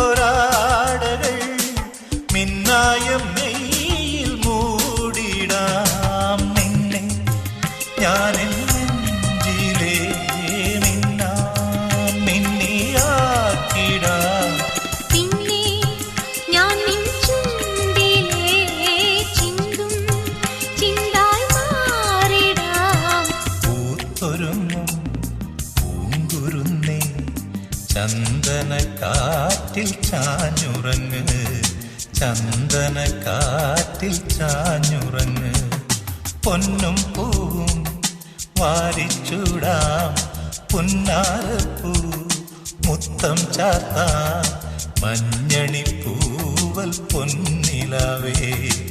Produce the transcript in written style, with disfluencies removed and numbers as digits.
കസവിട്ടോരാടകൾ മിന്നായം നെയ്യിൽ മൂടിടാം നിന്നെ ഞാൻ നെഞ്ചിലേ മിന്നിയാക്കിടാം പിന്നെ ഞാൻ നിൻ ചുണ്ടിലേ ചിന്തും ചിന്തായി മാറിടാം പൂത്തൊരുങ്ങും പൂങ്കുരുന്നേ ചന്ദനക്കാറ്റിൽ ചാഞ്ഞുറങ്ങ് ചന്ദനക്കാറ്റിൽ ചാഞ്ഞുറങ്ങ് പൊന്നും പൂവും വാരിച്ചൂടാം പുന്നാരപ്പൂ മുത്തം ചാർത്താം മഞ്ഞണി പൂവൽ പൊന്നിലാവേ